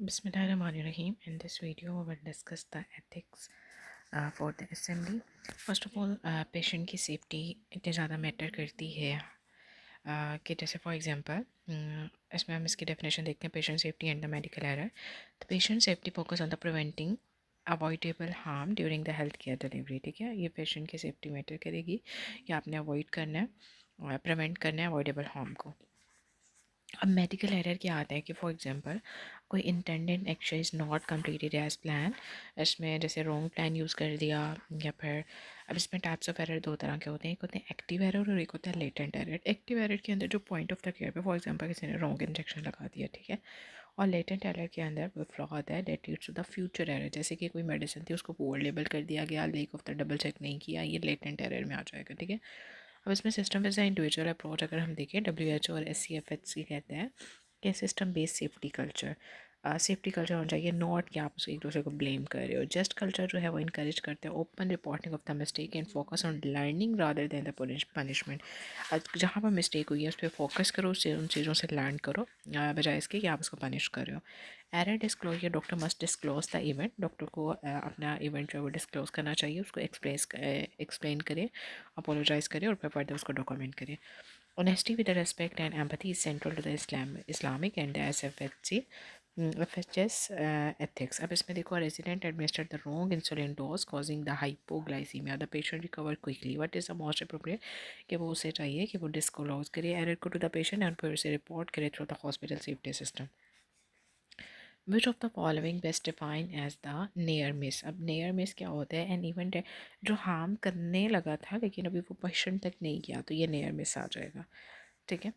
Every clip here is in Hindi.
Bismillahirrahmanirrahim. In this video, we will discuss the ethics for the assembly. First of all, patient की सेफ्टी इतनी ज़्यादा मैटर करती है कि जैसे फॉर एग्जांपल इसमें हम इसकी डेफिनेशन देखते हैं patient safety and the medical error. तो patient safety focus on the preventing avoidable harm during the health care delivery. ठीक है, ये पेशेंट की सेफ्टी मैटर करेगी कि आपने अवॉइड करना है, प्रिवेंट करना है अवॉइडेबल हार्म को. अब मेडिकल एरर क्या आता है कि फॉर एग्जांपल कोई intended action is not completed as plan. इसमें जैसे रॉन्ग प्लान यूज़ कर दिया या फिर अब इसमें टाइप्स ऑफ एरर दो तरह के होते हैं. एक होते हैं एक्टिव एरर और एक होता है लेटेंट एरर. एक्टिव एरर के अंदर जो पॉइंट ऑफ द केयर पे फॉर एग्जांपल किसी ने रॉन्ग इंजेक्शन लगा दिया, ठीक है, और लेटेंट एरर के अंदर वो फ्लॉ होता है that leads to the future error. जैसे कि कोई मेडिसिन थी उसको पुअर लेबल कर दिया गया, leak of the double check नहीं किया, ये लेटेंट एरर में आ जाएगा. ठीक है, अब इसमें सिस्टम वैसा इंडिविजुअल अप्रोच अगर हम देखें WHO और SCFHC कहते हैं कि system based safety culture. Safety culture होना चाहिए, नॉट कि आप उसको एक दूसरे को ब्लेम कर रहे हो. जस्ट कल्चर जो है वो इनकरेज करते हैं open reporting of the mistake and focus on learning rather than the punishment. जहाँ पर मिस्टेक हुई है उस पर फोकस करो, उससे उन चीज़ों से लर्न करो बजाय इसके कि आप उसको पनिश कर रहे हो. Error disclosure, doctor must disclose the event. Doctor को अपना इवेंट जो है वो डिस्क्लोज करना चाहिए, उसको एक्सप्लेन करे, अपोलोजाइज़ करे और फिर फर्दर उसको डॉक्यूमेंट करे. Honesty with the respect and empathy is central to the Islamic and the SFHC FHS ethics. अब इसमें देखो resident administered the wrong insulin dose causing the hypoglycemia. The patient recovered quickly. What is the most appropriate? कि वो उसे चाहिए कि वो disclose करे error को to the patient और फिर उसे report करे through the hospital safety system. Which of the following best defined as the near miss? अब near miss क्या होता है? एन इवेंट है जो हार्म करने लगा था लेकिन अभी वो पेशेंट तक नहीं गया, तो ये near miss आ जाएगा. ठीक है,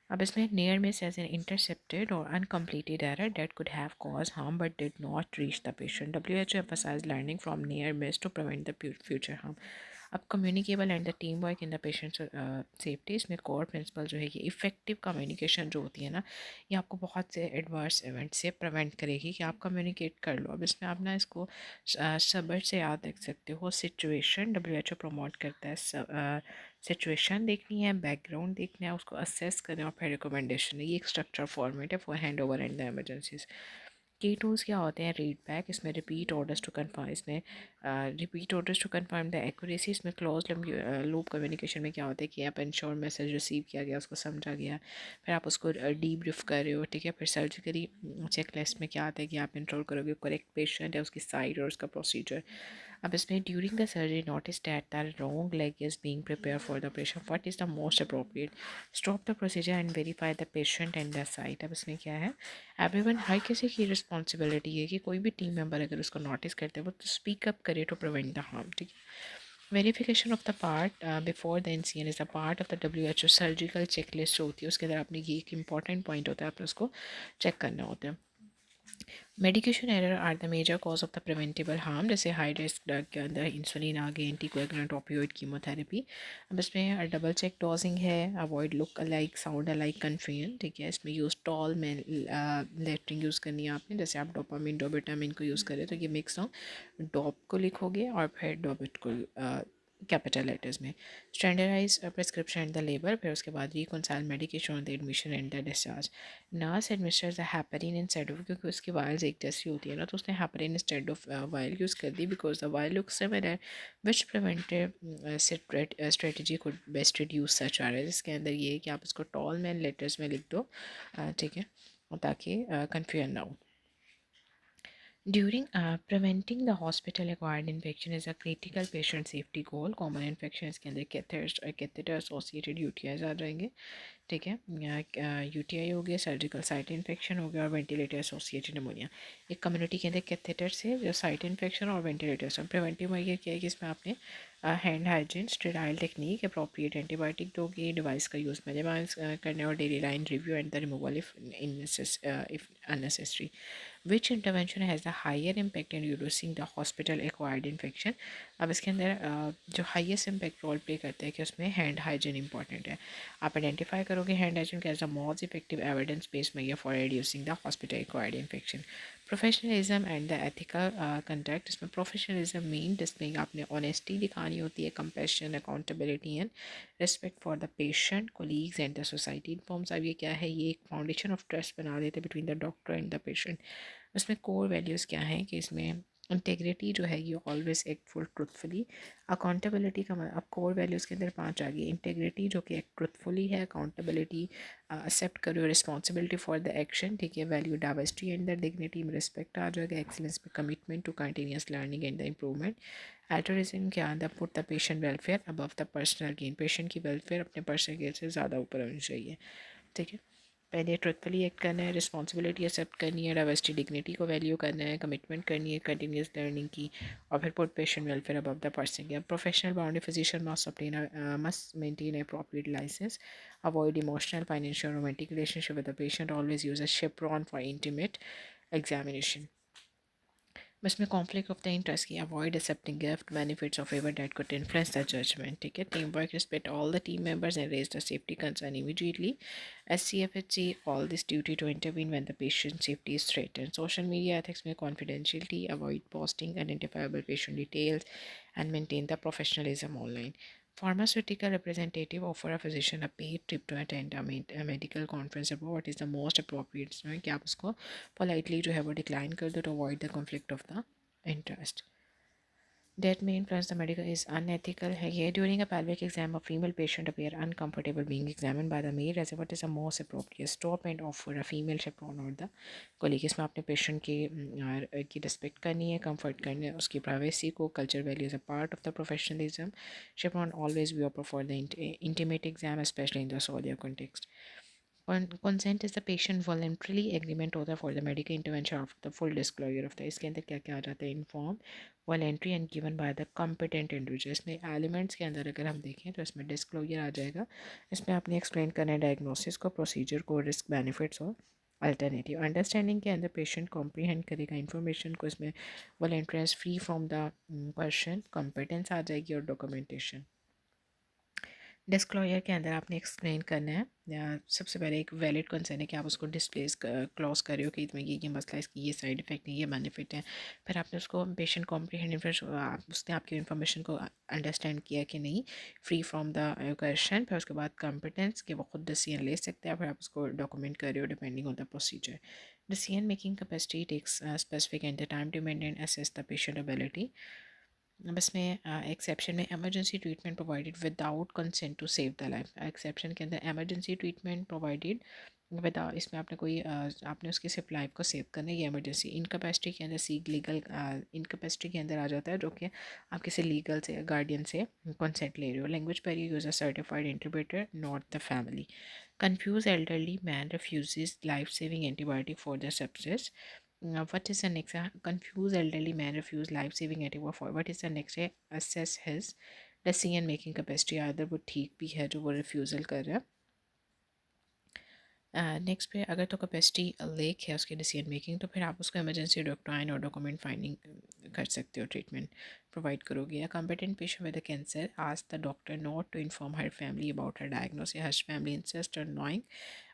अब इसमें near miss as an intercepted or uncompleted error that could have caused harm but did not reach the patient. WHO emphasized learning from near miss to prevent the future harm. अब communicable and the team work in the patient safety. इसमें कोर प्रिंसिपल जो है कि इफ़ेक्टिव कम्युनिकेशन जो होती है ना, ये आपको बहुत से एडवर्स इवेंट से प्रिवेंट करेगी कि आप कम्युनिकेट कर लो. अब इसमें आप ना इसको सबर से याद रख सकते हो. सिचुएशन WHO प्रमोट करता है, सिचुएशन देखनी है, बैकग्राउंड देखना है, उसको असेस करना है और फिर रिकमेंडेशन है. ये एक स्ट्रक्चर फॉर्मेट है for hand over and the emergencies. की टूल्स क्या होते हैं? रीड बैक, इसमें रिपीट ऑर्डर्स टू कन्फर्म, इसमें repeat orders to confirm the accuracy. इसमें क्लोज लूप कम्युनिकेशन में क्या होता है कि आप इंश्योर मैसेज रिसीव किया गया, उसको समझा गया, फिर आप उसको डीब्रीफ कर रहे हो. ठीक है, फिर सर्जिकली चेकलिस्ट में क्या आता है कि आप इंश्योर करोगे करेक्ट पेशेंट है, उसकी साइड और उसका प्रोसीजर. अब इसमें during the surgery notice that the wrong leg is being prepare for the operation, what is the most appropriate? Stop the procedure and verify the patient and the site. अब इसमें क्या है, एवरीवन, हर किसी की रिस्पॉन्सिबिलिटी है कि कोई भी टीम मेंबर अगर उसको नोटिस करते हैं वो तो स्पीक अप करे टू प्रिवेंट द हार्म. ठीक है, verification of the part before the incident is a part of the WHO surgical checklist जो होती है उसके अंदर आपने ये एक इंपॉर्टेंट पॉइंट होता है, आपने उसको चेक करना होता है. Medication error are the major cause of the preventable harm. जैसे हाई रिस्क ड्रग के अंदर इंसुलिन आ गई, एंटीकोएगुलेंट, ओपियोइड, कीमोथेरेपी. अब इसमें डबल चेक डोजिंग है, avoid look alike sound alike confusion. ठीक है, इसमें यूज़ टॉल में लेटरिंग यूज़ करनी है आपने. जैसे आप डोपामिन डोबिटामिन को यूज़ करें तो ये मिक्स हो, डॉप को लिखोगे और फिर डोबिट को कैपिटल लेटर्स में. Standardise prescription and the label, फिर उसके बाद reconcile medication on the admission and the discharge. Nurse administer the heparin instead of, क्योंकि उसकी वायल्स एक जैसी होती है ना, तो उसने heparin instead of vial use कर दी because the vial look similar which preventive strategy could best reduce such errors. इसके अंदर ये है कि आप इसको टॉल मैन लेटर्स में लिख दो, ठीक है, ताकि कन्फ्यूजन ना हो. During preventing the hospital-acquired infection is a critical patient safety goal. Common infections के अंदर catheter associated UTIs आ जाएंगे. ठीक है, UTI हो गया, सर्जिकल साइट इन्फेक्शन हो गया और वेंटिलेटर एसोसिएटेड निमोनिया. एक कम्युनिटी के अंदर कैथेटर से जो साइट इन्फेक्शन और वेंटिलेटर से. प्रिवेंटिव मेजर क्या है कि इसमें आपने hand hygiene, sterile technique, appropriate antibiotic दोगे, डिवाइस का यूज़ मिनिमाइज करने और daily line review and the removal if unnecessary. Which intervention has the higher impact in reducing the hospital acquired infection. अब इसके अंदर जो हाईएस्ट इम्पैक्ट रोल प्ले करता है कि उसमें हैंड हाइजीन इंपॉर्टेंट है. आप आइडेंटिफाई करोगे hand hygiene as the most effective evidence based measure for reducing the hospital acquired infection. Professionalism and the ethical conduct. इसमें प्रोफेशनलिज्म मीन जिसमें आपने ऑनेस्टी दिखानी होती है, compassion, accountability and respect for the patient, colleagues and the society. Informs. अब ये क्या है, ये एक फाउंडेशन ऑफ ट्रस्ट बना देते हैं between the doctor and the patient. उसमें कोर वैल्यूज़ क्या हैं कि इसमें इंटेग्रिटी जो है ये always act full truthfully, accountability का अब कोर वैल्यूज़ के अंदर 5 आ गई। इंटेग्रिटी जो कि एक्ट ट्रुथफुली है, अकाउंटेबिलिटी एक्सेप्ट करो रिस्पॉन्सिबिलिटी फॉर द एक्शन, ठीक है। Value diversity and the dignity में रिस्पेक्ट आ जाएगा। एक्सीलेंस में commitment to continuous learning and the improvement. Altruism के अंदर put the patient welfare above the personal gain, patient की वेलफेयर अपने पर्सनल गेन से ज़्यादा ऊपर होनी चाहिए, ठीक है। पहले ट्रुथफुली एक्ट करना है, रिस्पॉन्सिबिलिटी एक्सेप्ट करनी है, डाइवर्सिटी डिग्निटी को वैल्यू करना है, कमिटमेंट करनी है कंटिन्यूस लर्निंग की, और फिर put patient welfare above the person के। Professional boundary physician must maintain a appropriate licence, avoid emotional financial romantic relationship with the patient, always use a chaperone for intimate examination. इसमें कॉन्फ्लिक्ट ऑफ द इंटरेस्ट की, avoid accepting gift benefits of favour that could influence the judgement, ठीक है। Team work, respect all the team members and raise the safety concern immediately. SCFHC all this duty to intervene when the patient safety is threatened. Social media ethics में confidentiality, avoid posting identifiable patient details and maintain the professionalism online. Pharmaceutical representative offer a physician a paid trip to attend a medical conference about what is the most appropriate, कि आप उसको politely जो है वो decline कर दो to avoid the conflict of the interest. That may influence the medical is unethical है ये। During a pelvic exam, a female patient appear uncomfortable being examined by the male as what is the most appropriate stop and offer a female chaperone or the colleague। इसमें आपने पेशेंट की रिस्पेक्ट करनी है, कंफर्ट करनी है उसकी प्राइवेसी को। Culture value is a part of the professionalism. chaperone always be offered for the intimate exam, especially in the soldier context. Consent is the patient voluntarily agreement होता है for the medical intervention after the full disclosure of the, इसके अंदर क्या क्या आ जाता है, inform, voluntary and given by the competent individual. इसमें एलिमेंट्स के अंदर अगर हम देखें तो इसमें डिस्क्लोजर आ जाएगा। इसमें आपने एक्सप्लेन करना है डायग्नोसिस को, प्रोसीजर को, रिस्क बेनिफिट्स और अल्टरनेटिव। अंडरस्टैंडिंग के अंदर पेशेंट कॉम्प्रीहेंड करेगा इन्फॉर्मेशन को। इसमें voluntariness free from the person, competence आ जाएगी और डॉक्यूमेंटेशन। डिस्क्लोजर के अंदर आपने एक्सप्लेन करना है, सबसे पहले एक वैलिड कंसर्न है कि आप उसको डिस्प्लेस क्लॉज कर रहे हो कि इसमें ये मसला है, इसकी ये साइड इफेक्ट नहीं, ये बेनिफिट है। फिर आपने उसको पेशेंट कॉम्प्रीहेंड उसने आपकी इन्फॉर्मेशन को अंडरस्टैंड किया कि नहीं, फ्री फ्रॉम द क्वेश्चन। फिर उसके बाद कॉम्पिटेंस कि वो खुद डिसीजन ले सकते हैं। फिर आप उसको डॉक्यूमेंट कर रहे हो depending on the procedure. Decision making capacity takes specific and the time to maintain assess the patient ability. अब इसमें एक्सेप्शन में emergency treatment provided without consent to save the life. Exception के अंदर एमरजेंसी ट्रीटमेंट प्रोवाइडेड विदाउट, इसमें आपने कोई आपने उसकी सिर्फ लाइफ को सेव करना है, ये एमरजेंसी। इनकैपेसिटी के अंदर सी लीगल इनकैपेसिटी के अंदर आ जाता है जो कि आप किसी लीगल से गार्डियन से कंसेंट ले रहे हो। लैंग्वेज पर you use a certified interpreter not the family. Confused elderly man refuses life-saving antibiotic for the sepsis. What is the next? Confused elderly man refuse life-saving antibiotic for what is the next? Assess his decision making capacity। अगर वो ठीक भी है जो वो रिफ्यूज़ल कर रहा है। नेक्स्ट पे अगर तो कैपेसिटी लेक है उसकी डिसीजन मेकिंग, तो फिर आप उसको इमरजेंसी डॉक्टराइन और डॉक्यूमेंट फाइंडिंग कर सकते हो, ट्रीटमेंट प्रोवाइड करोगे। या competent patient with cancer ask the doctor not to inform her family about her diagnosis, her family insist on knowing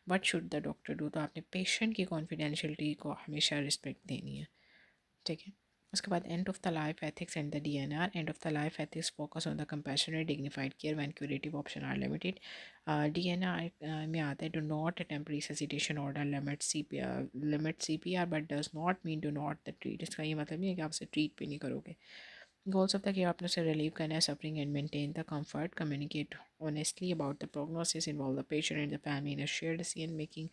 what should the doctor do. तो आपने पेशेंट की कॉन्फिडेंशियलिटी को हमेशा रिस्पेक्ट देनी है, ठीक है। उसके बाद end of the life ethics and the DNR। End of the life ethics focus on the compassionate dignified care when curative option are limited. DNR में आता है do not attempt resuscitation order, limit CPR but does not mean do not the treat. इसका ये मतलब नहीं है कि आप उसे ट्रीट भी नहीं करोगे। गोल्स ऑफ द केयर आपने उसे रिलीव करना है suffering and maintain the comfort, communicate honestly about the prognosis, involve the patient and the family in a share decision making,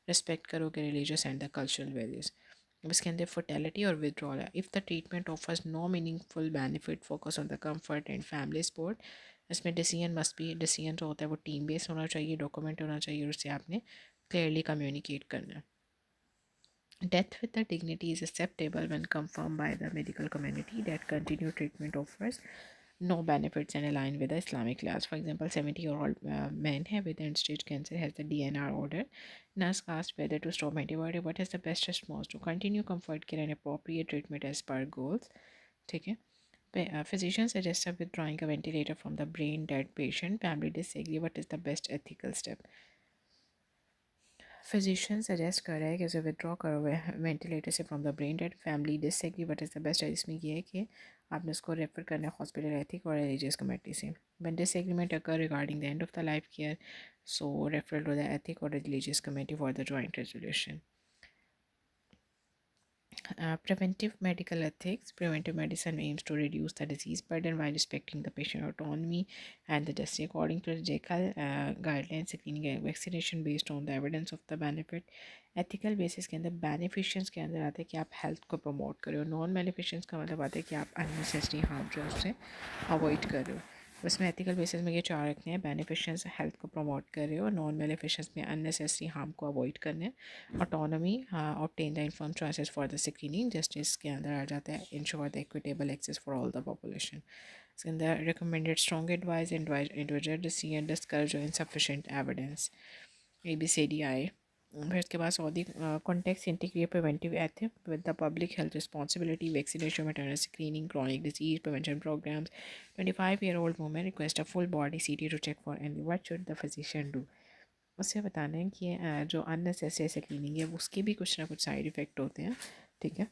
respect करोगे religious and the cultural values. अब इसके अंदर फर्टेलिटी और विड्रॉल है। If the treatment offers no meaningful benefit, focus on the comfort and family support. इसमें डिसीजन मस्ट बी, डिसीजन जो होता है वो टीम बेस्ड होना चाहिए, डॉक्यूमेंट होना चाहिए और उससे आपने क्लियरली कम्युनिकेट करना है। Death with the dignity is acceptable when confirmed by the medical community that continued treatment offers no benefits and align with the Islamic laws. For example, 70-year-old man with end-stage cancer has the DNR order. Nurse asked whether to stop antibiotic. What is the best response? To continue comfort care and appropriate treatment as per goals. ठीक है। Physician suggests withdrawing a ventilator from the brain dead patient. Family disagree. What is the best ethical step? Physician suggest कर रहा है कि उसे विड्रॉ करो वेंटिलेटर से from the brain dead. Family disagree but is the best है। इसमें यह है कि आपने उसको रेफर करना है हॉस्पिटल एथिक और रिलीजियस कमेटी से। When disagreement occur regarding the end of the life care, so referral to the ethic और religious committee for the joint resolution. Preventive medical ethics. Preventive medicine aims to reduce the disease burden while respecting the patient autonomy and the justice. According to the JCAL guidelines, screening and vaccination based on the evidence of the benefit. Ethical basis के अंदर बेनिफिशियंस के अंदर आते हैं कि आप हेल्थ को प्रमोट करो. नॉन बेनिफिशियंस का मतलब आता है कि आप अननेसेसरी हार्म जो है उससे अवॉइड कर रहे हो. उसमें एथिकल बेसिस में ये चार रखने हैं. बेनिफिशियंस हेल्थ को प्रमोट कर रहे हो. नॉन बेनिफिशियंस में अननेसेसरी हार्म को अवॉइड करने. Autonomy obtain the inform choices for the screening. Justice के अंदर आ जाता है ensure the equitable access for all the population. इसके अंदर recommended strong advice individual decision discourage insufficient evidence. ABCDI. फिर उसके बाद Saudi context integrate preventive ethic with the public health responsibility. Vaccination, maternal screening, chronic disease prevention programs. 25-year-old women request a full body CT to check for any. What should the physician do. उससे बताना है कि जो अननेसेसरी स्क्रीनिंग है उसके भी कुछ ना कुछ साइड इफ़ेक्ट होते हैं. ठीक है.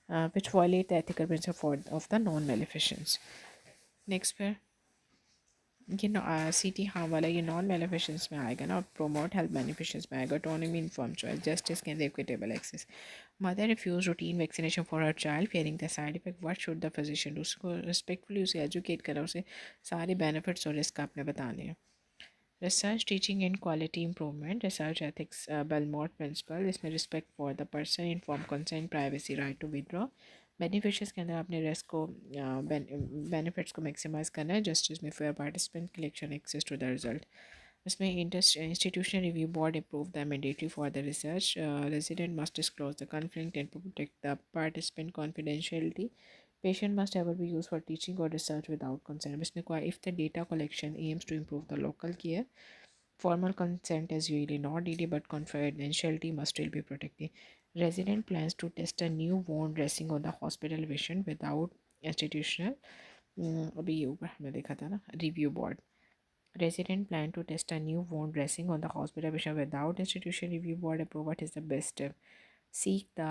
Which violate the ethical principle of the non maleficence. Next फिर ये CT हाँ वाला ये नॉन बेनिफिशियंस में आएगा ना. और प्रोमोट हेल्थ बेनिफिशियंस में आएगा. ऑटोनॉमी, इन्फॉर्म चॉइस, जस्टिस के अंदर equitable access. Mother refuse routine vaccination for her child fearing the side effect. What should the physician. उसको रिस्पेक्टफुली उसे एजुकेट करा. उसे सारे बेनिफिट्स और रिस्क आपने बताने हैं. Research teaching and quality improvement. Research ethics Belmont principle. इसमें respect for the person, inform consent, privacy, right to withdraw. Beneficence के अंदर आपने रिस्क को बेनिफिट्स को मैक्सिमाइज करना है. जस्टिस में fair participant collection access to the result. इसमें institutional review board approve the mandatory for the research. Resident must disclose the conflict and protect the participant confidentiality. Patient must ever be used for teaching or research without consent. इसमें if the data collection aims to improve the local care, formal consent is usually not needed, but confidentiality must still be protected. Resident plans to test a new wound dressing on the hospital patient without institutional. अभी ये ऊपर हमने देखा था ना review board. Resident plan to test a new wound dressing on the hospital patient without institutional review board approval. What is the best step? Seek the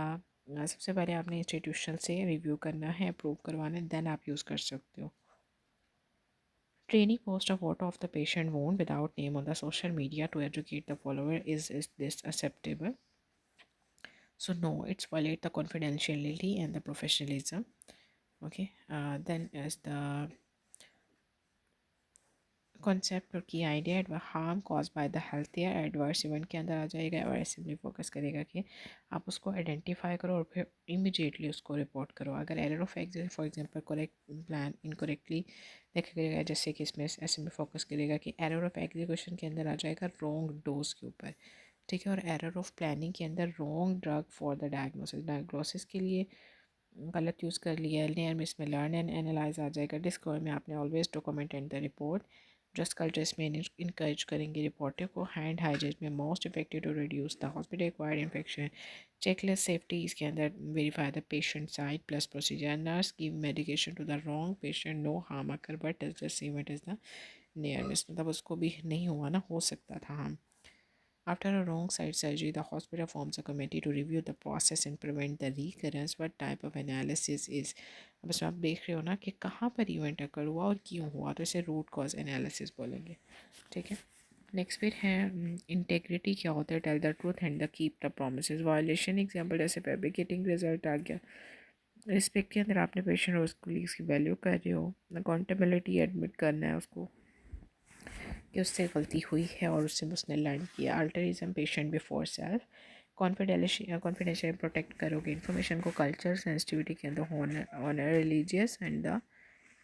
सबसे पहले आपने इंस्टीट्यूशनल से रिव्यू करना है, अप्रूव करवाना है, देन आप यूज़ कर सकते हो. Training post a photo of the patient wound without name on the social media to educate the follower. Is this acceptable? So no, it's violate the confidentiality and the professionalism. Okay, then is the concept और की idea. Harm cause by the health या एडवर्स इवेंट के अंदर आ जाएगा. और सिंपली फोकस करेगा कि आप उसको आइडेंटिफाई करो और फिर इमीडिएटली उसको रिपोर्ट करो. अगर error of exit for example correct plan incorrectly देखेगा, जैसे कि इसमें ऐसे में फोकस करेगा कि एरर ऑफ एग्जीक्यूशन के अंदर आ जाएगा रॉन्ग डोज के ऊपर. ठीक है. और एरर ऑफ प्लानिंग के अंदर wrong drug for the diagnosis के लिए गलत यूज़ कर लिया. एलनियर में इसमें लर्न एंड एनालाइज आ जाएगा. डिस्कवर में आपने always document and the report. Trust culture में इनकरेज करेंगे रिपोर्टर को. हैंड हाइजीन में most effective to reduce the hospital acquired infection. Checklist safety इसके अंदर verify the patient side plus procedure. Nurse give medication to the wrong patient, no harm occur but is the same it is the near miss. मतलब उसको भी नहीं हुआ ना, हो सकता था harm. After a wrong side surgery, the hospital forms a committee to review the process and prevent the recurrence. What type of analysis is. अब इसमें आप देख रहे हो ना कि कहाँ पर इवेंट अकर हुआ और क्यों हुआ, तो इसे रूट कॉज एनालिसिस बोलेंगे. ठीक है. नेक्स्ट फिर है इंटेग्रिटी. क्या होता है. Tell the truth and the keep the promises. Violation example जैसे फैब्रिकेटिंग रिजल्ट आ गया. रिस्पेक्ट के अंदर आपने पेशेंट और कोलीग्स की वैल्यू कर रहे हो. अकाउंटेबिलिटी एडमिट करना है उसको कि उससे गलती हुई है और उससे उसने लर्न किया. Altruism patient before self. Confidential protect करोगे इन्फॉर्मेशन को. कल्चर सेंसिटिविटी के अंदर honour religious and the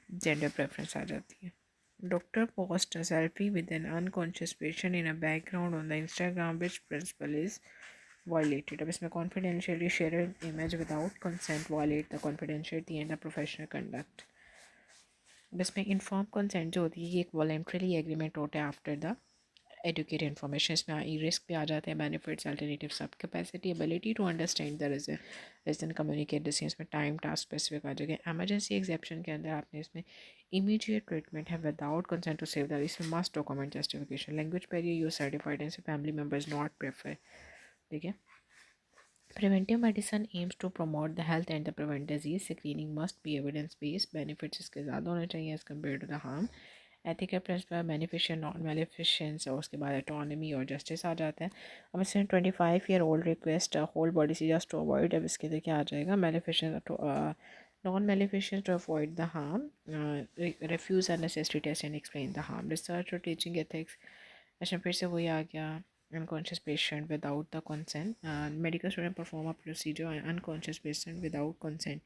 gender preference आ जाती है. Doctor post a selfie with an unconscious patient in a background on the Instagram. Which principle is violated. अब इसमें confidentially share image without consent violate the confidentiality and the professional conduct. इसमें इन्फॉर्म कंसेंट जो होती है ये एक वॉलंटरी एग्रीमेंट होता है आफ्टर द एडुकेट इन्फॉर्मेशन. इसमें रिस्क पे आ जाते हैं, बेनिफिट्स, अल्टरनेटिव सब. Capacity, ability to understand the reason communicate the इसमें टाइम टास्क स्पेसिफिक आ जाएगा. एमरजेंसी एक्सेप्शन के अंदर आपने इसमें इमीडिएट ट्रीटमेंट है without consent to save the. इसमें must document justification. Language barrier use certified and family members not prefer. ठीक है. Preventive medicine aims to promote the health and the prevent disease. Screening must be evidence based. Benefits इसके ज़्यादा होने चाहिए as compared to the harm. Ethical principle, beneficial, non maleficence, और उसके बाद ऑटोनमी और जस्टिस आ जाता है। अब इसमें 25 year old request whole body से जस्ट टू अवॉइड, अब इसके देखिए आ जाएगा maleficence, non maleficence to avoid the harm, refuse unnecessary test and explain the harm, research और टीचिंग एथिक्स। अच्छा फिर से वही आ गया, unconscious patient without the consent, medical student perform a procedure on unconscious patient without consent,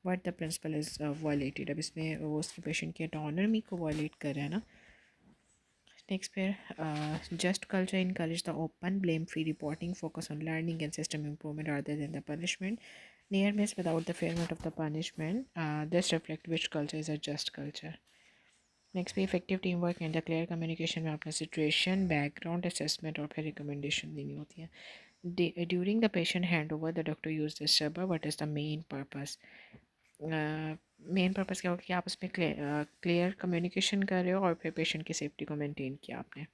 but the principle is violated। अब इसमें वो उसके पेशेंट की ऑटोनॉमी को वायलेट कर रहा है ना। नेक्स्ट पे just culture encourage the open blame free reporting, focus on learning and system improvement rather than the punishment, near miss without the fearment of the punishment, this reflect which culture is a just culture। Next पे effective team work and the clear communication में आपने सिचुएशन, बैकग्राउंड असेसमेंट और फिर रिकमेंडेशन देनी होती है। During the patient hand over the doctor use this rubber, what is the main purpose. Main purpose क्या होगा कि आप उसमें क्लियर कम्युनिकेशन कर रहे हो और फिर पेशेंट की सेफ्टी को मेंटेन किया आपने।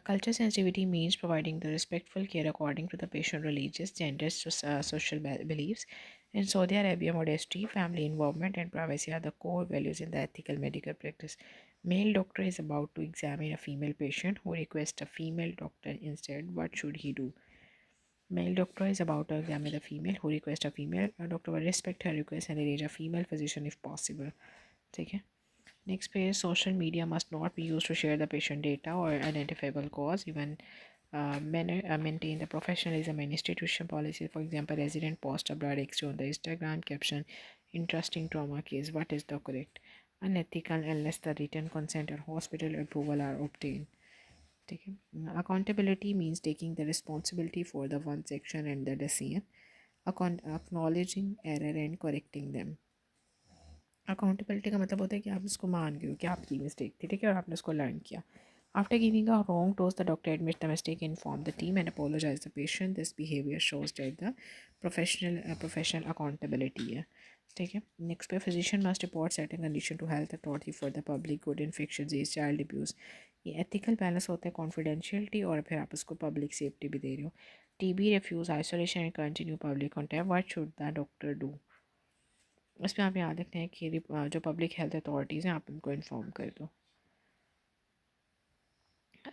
Culture sensitivity means providing the respectful care according to the patient religious, gender, social beliefs. In Saudi Arabia, modesty, family involvement, and privacy are the core values in the ethical medical practice. Male doctor is about to examine a female patient who requests a female doctor instead. What should he do? Male doctor is about to examine the female who requests a female. A doctor will respect her request and arrange a female physician if possible. ठीक है। Next page, social media must not be used to share the patient data or identifiable cause. Even maintain the professionalism and institution policies. For example, resident post a blood X-ray on the Instagram caption, interesting trauma case. What is the correct? Unethical unless the written consent or hospital approval are obtained. ठीक है। Accountability means taking the responsibility for the one's action and the decision. Acknowledging error and correcting them. Accountability का मतलब होता है कि आप इसको मान गए हो कि आपकी मिस्टेक थी, ठीक है, और आपने उसको लर्न किया। After giving a wrong dose the doctor admit the mistake, inform the team and apologise the patient. This behaviour shows that the professional accountability है, ठीक है। नेक्स्ट पे physician must report certain condition to health authority for the public good, infection disease, child abuse. ये एथिकल बैलेंस होता है कॉन्फिडेंशियलिटी और फिर आप उसको पब्लिक सेफ्टी भी दे रहे हो। TB, refuse, isolation and continue public contact, what should the doctor do. इसमें आप याद रखते हैं कि जो पब्लिक हेल्थ अथॉरिटीज़ हैं आप उनको इन्फॉर्म कर दो।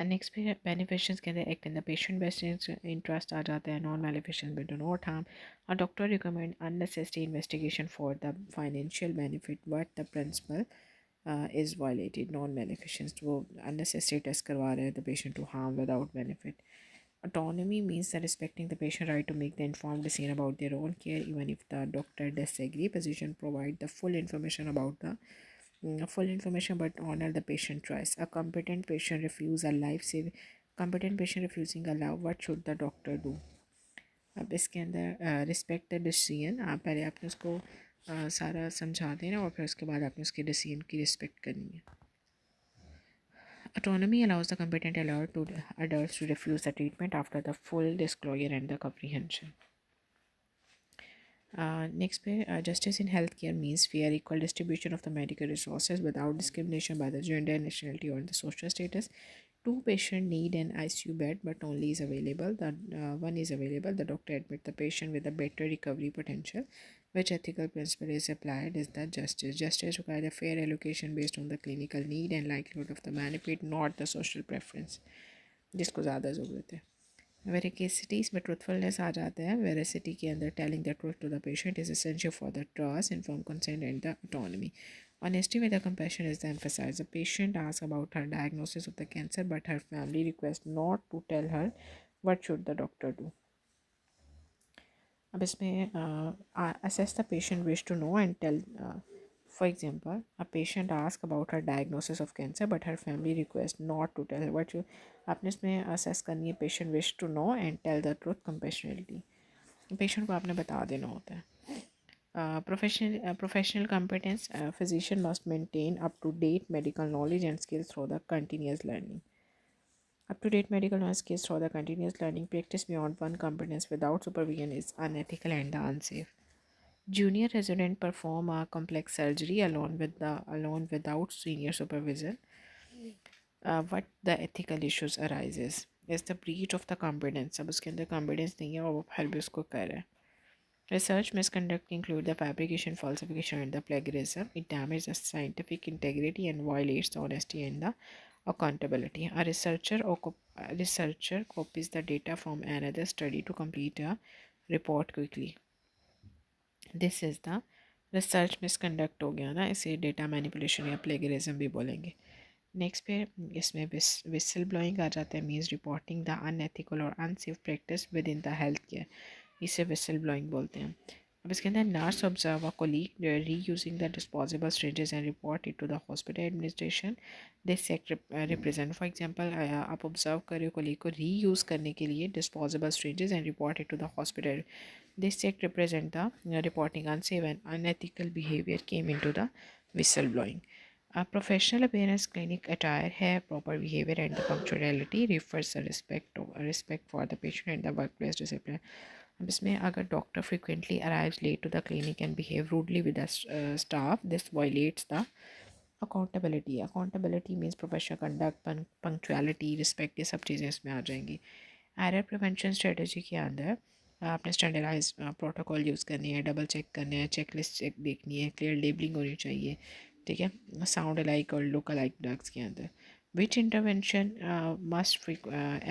नेक्स्ट पे बेनिफिशियंस के अंदर act in the patient best interest आ जाता है। Non maleficence will do not harm, a doctor recommend unnecessary investigation for the financial benefit, but the principle is violated. Non maleficence वो अननेसेसरी टेस्ट करवा रहे हैं the patient to harm without benefit. Autonomy means the respecting the patient right to make the informed decision about their own care, even if the doctor disagree. Physician provide the full information about the full information but honor the patient choice. A competent patient refuse a life saving, competent patient refusing a love, what should the doctor do? अब इसके अंदर रिस्पेक्ट द डिसीजन, आप पहले आपने उसको सारा समझा देना और फिर उसके बाद आपने उसके डिसीजन की रिस्पेक्ट करनी है। Autonomy allows the competent adults to refuse the treatment after the full disclosure and the comprehension. Next page, justice in healthcare means fair, equal distribution of the medical resources without discrimination by the gender, nationality, or the social status. Two patients need an ICU bed, but only is available. The one is available. The doctor admit the patient with a better recovery potential. Which ethical principle is applied is the justice. Justice requires a fair allocation based on the clinical need and likelihood of the benefit, not the social preference. जिसको ज़्यादा ज़रूरत है। वेरिकेसिटी इसमें ट्रूथफुलनेस आ जाता है। वेरिसिटी के अंदर telling the truth to the patient is essential for the trust, inform consent and the autonomy. Honesty with the compassion is the emphasized. The patient asks about her diagnosis of the cancer, but her family requests not to tell her. What should the doctor do? अब इसमें assess the patient wish to know and tell. For example, a patient asks about her diagnosis of cancer, but her family requests not to tell her. What you आपने इसमें assess करनी है patient wish to know and tell the truth compassionately. Patient को आपने बता देना होता है। Professional competence, physician must maintain up to date medical knowledge and skills through the continuous learning. Up to date medical knowledge skills through the continuous learning, practice beyond one competence without supervision is unethical and unsafe. Junior resident perform a complex surgery alone without senior supervision. What the ethical issues arises is the breach of the competence. अब उसके अंदर competence नहीं है और वो फिर भी उसको कर रहा है। Research misconduct include the fabrication, falsification, and the plagiarism. It damages the scientific integrity and violates the honesty and the accountability. A researcher copies the data from another study to complete a report quickly. This is the research misconduct हो गया ना, इसे डेटा मैनिपुलेशन या प्लेगरिज्म भी बोलेंगे. नेक्स्ट पे इसमें विसल ब्लोइंग आ जाता है, मीन्स रिपोर्टिंग द अनएथिकल और unsafe practice within the health care. इसे विसल ब्लोइंग बोलते हैं. अब इसके अंदर nurse observe a colleague reusing the disposable syringes and report it to the hospital administration. This sect represent, for example आप ऑब्जर्व करें कोलीग को री यूज़ करने के लिए disposable syringes and report it to the hospital. This sect represent the reporting unsafe and unethical behavior came into the whistleblowing. A professional appearance, clinic attire, hair, proper behavior, and the punctuality refers a respect for the patient and the workplace discipline. अब इसमें अगर doctor frequently arrives late to the clinic and behave rudely with the staff, this violates the accountability. Accountability means professional conduct, punctuality, respect, ये सब चीज़ें इसमें आ जाएंगी. एरर प्रिवेंशन स्ट्रेटजी के अंदर आपने स्टैंडर्डाइज प्रोटोकॉल यूज़ करनी है, डबल चेक करने हैं, चेक लिस्ट चेक देखनी है, क्लियर लेबलिंग होनी चाहिए. ठीक है. साउंड अलाइक और लुक अलाइक ड्रग्स के अंदर which intervention must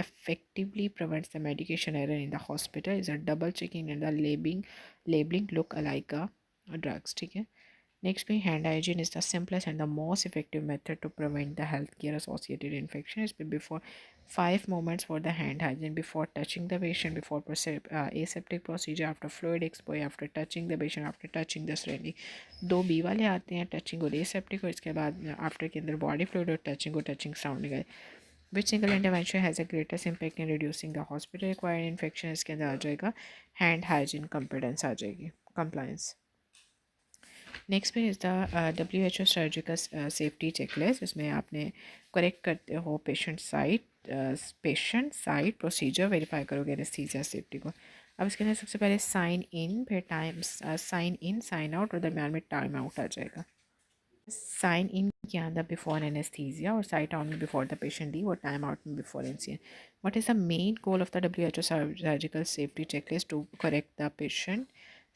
effectively prevents the medication error in the hospital is a double checking and the labeling look alike drugs. ठीक है. Next being hand hygiene is the simplest and the most effective method to prevent the healthcare associated infections. Before 5 moments for the hand hygiene: before touching the patient, before aseptic procedure, after fluid exposure, after touching the patient, after touching the syringe. दो बी वाले आते हैं, टचिंग और एसेप्टिक, और इसके बाद आफ्टर के अंदर बॉडी फ्लूइड और टचिंग साउंड निकाले. विच single intervention has a greatest impact in reducing the hospital required infection. इसके अंदर आ जाएगा हैंड हाइजीन कॉम्पिटेंस, आ जाएगी कंप्लायंस. नेक्स्ट पे is the WHO surgical safety checklist. इसमें आपने करेक्ट करते हो पेशेंट साइट प्रोसीजर, वेरीफाई करोगे एनेस्थीसिया सेफ्टी को. अब इसके अंदर सबसे पहले साइन इन, फिर साइन इन साइन आउट और दरम्यान में टाइम आउट आ जाएगा. साइन इन के अंदर बिफोर एनेस्थीसिया और साइट आउट में बिफोर द पेशेंट लीव और टाइम आउट में before incision. What is the main goal of the WHO surgical safety checklist? To correct the patient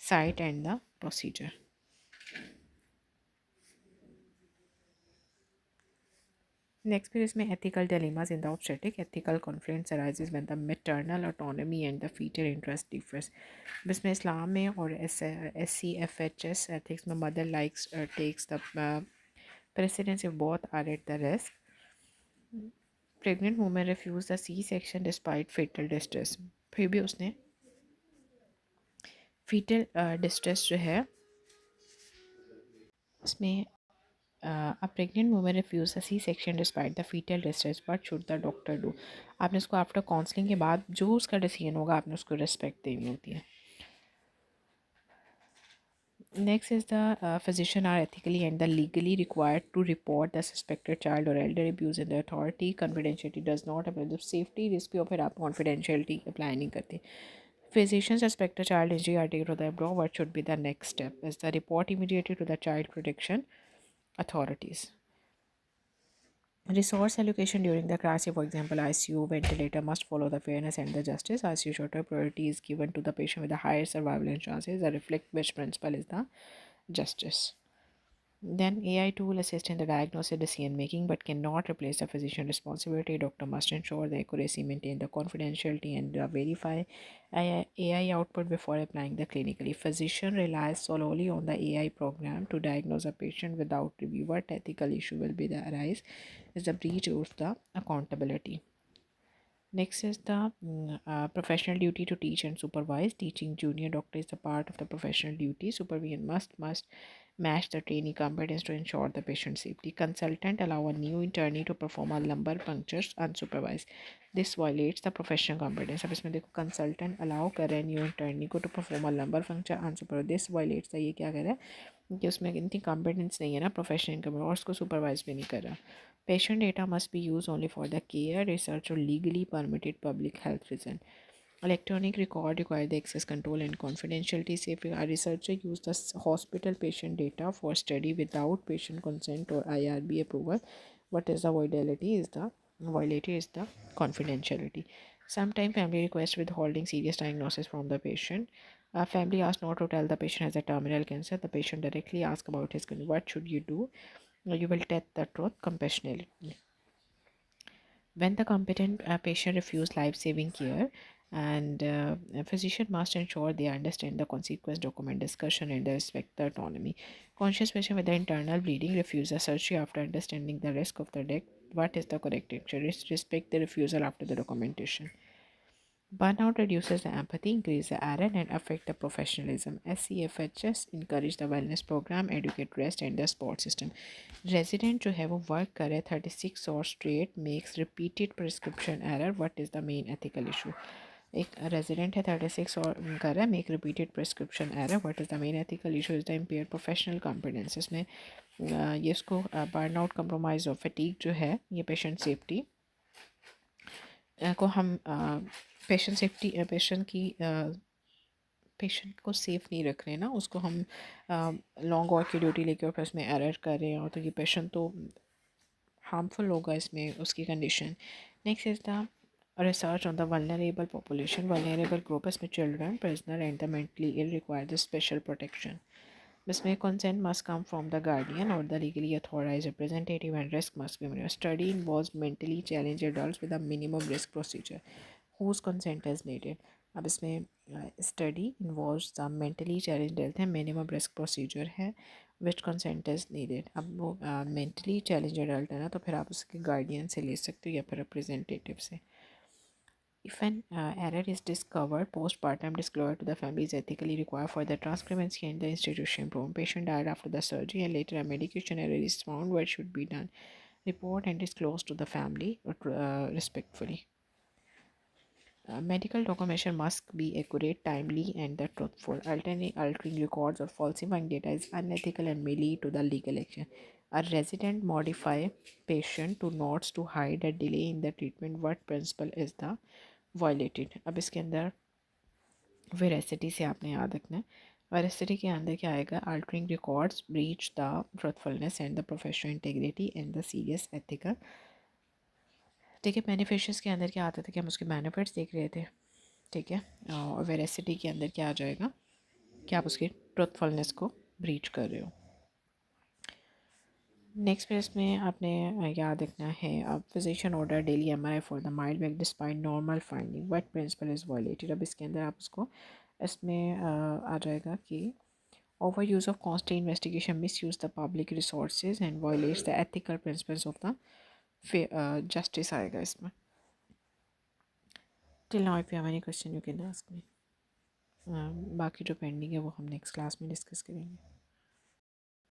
site and the procedure. Next period में ethical dilemmas in the obstetric. Ethical conflicts arises when the maternal autonomy and the fetal interest differs. इसमें इस्लाम में और SCFHS ethics में mother takes the precedence if both are at the risk. Pregnant woman refused the C-section despite fetal distress. फिर भी उसने fetal distress जो है उसमें a pregnant woman refused a C-section despite the fetal distress. What should the doctor do? आपने उसको आफ्टर काउंसलिंग के बाद जो उसका डिसीजन होगा आपने उसको रिस्पेक्ट देनी होती है. Next is the physician are ethically and the legally required to report the suspected child or elder abuse in the authority. Confidentiality does not apply. जब safety risk पे हो फिर आप confidentiality apply नहीं करते. Physician suspect a child injury are taken to the abroad. What should be the next step? Is the report immediately to the child protection authorities. Resource allocation during the crisis, for example, ICU ventilator must follow the fairness and the justice. ICU shorter priority is given to the patient with the higher survival chances. The reflect which principle is the justice. Then AI tool assist in the diagnosis decision making but cannot replace the physician responsibility. Doctor must ensure the accuracy, maintain the confidentiality, and verify AI output before applying the clinically. Physician relies solely on the AI program to diagnose a patient without review. What ethical issue will be the arise is the breach of the accountability. Next is the professional duty to teach and supervise. Teaching junior doctor is a part of the professional duty. Supervision must match the trainee competence to ensure the patient safety. Consultant allow a new internee to perform a lumbar punctures unsupervised. This violates the professional competence. अब इसमें देखो consultant allow कर रहे हैं new internee को to perform a lumbar puncture unsupervised. This violates the, ये क्या कर रहा है कि उसमें इतनी competence नहीं है ना professional का, और उसको supervise भी नहीं कर रहा. Patient data must be used only for the care, research, or legally permitted public health reason. Electronic record require the access control and confidentiality. Say if a researcher used the hospital patient data for study without patient consent or IRB approval, what is the violated is the confidentiality. Sometimes family request withholding serious diagnosis from the patient. Family asked not to tell the patient has a terminal cancer. The patient directly asked about his condition. What should you do? You will tell the truth compassionately. When the competent patient refuses life-saving care, and a physician must ensure they understand the consequence, document discussion, and they respect the autonomy. Conscious patient with the internal bleeding refuses surgery after understanding the risk of the death. What is the correct action? Respect the refusal after the documentation. Burnout reduces the empathy, increases the error, and affect the professionalism. SCFHS encourage the wellness program, educate rest, and the support system. Resident जो है वो work करे 36 hours straight makes repeated prescription error. What is the main ethical issue? एक रेजिडेंट है 36 और कर रहा है make repeated prescription error. What is the main ethical issue is the impair professional competence. इसमें ये इसको बर्न आउट कंप्रोमाइज और फटीक जो है ये पेशेंट सेफ्टी को हम पेशेंट को सेफ़ नहीं रख रहे ना, उसको हम लॉन्ग वॉक की ड्यूटी लेके और फिर उसमें एरर कर रहे हैं और तो ये पेशेंट तो हार्मफुल होगा इसमें उसकी condition. Next is the research on the vulnerable group इसमें children, prisoner and the mentally ill require the special protection. इसमें consent must come from the guardian or the legally authorized representative and risk must be minimum. Study involves mentally challenged adults with a minimum risk procedure. Whose consent is needed? अब इसमें study involves the mentally challenged health है, minimum risk procedure है, which consent is needed. अब वो mentally challenged adult है ना, तो फिर आप उसके guardian से ले सकते हो या फिर representative से. If an error is discovered, postpartum disclosure to the family is ethically required for the transparency and the institution. Patient died after the surgery and later a medication error is found. What should be done? Report and disclose to the family respectfully. Medical documentation must be accurate, timely, and the truthful. Altering records or falsifying data is unethical and may lead to the legal action. A resident modify patient to notes to hide a delay in the treatment. What principle is the violated? अब इसके अंदर वेरासिटी से आपने याद रखना है. वेरासिटी के अंदर क्या आएगा? Altering records, breach the truthfulness and the professional integrity and the serious ethical. ठीक है. बेनिफिशियर्स के अंदर क्या आता था कि हम उसके बेनिफिट्स देख रहे थे. ठीक है. और वेरासिटी के अंदर क्या आ जाएगा कि आप उसकी ट्रूथफुलनेस को ब्रीच कर रहे हो. नेक्स्ट पेज में आपने याद रखना है. अब physician order daily MRI for the mild back despite normal finding. What principle is violated? अब इसके अंदर आप उसको इसमें आ जाएगा कि overuse of constant investigation misuse the public resources and violates the ethical principles of the justice आएगा इसमें. Till now if you have any question you can ask me. बाकी जो पेंडिंग है वो हम नेक्स्ट क्लास में डिस्कस करेंगे.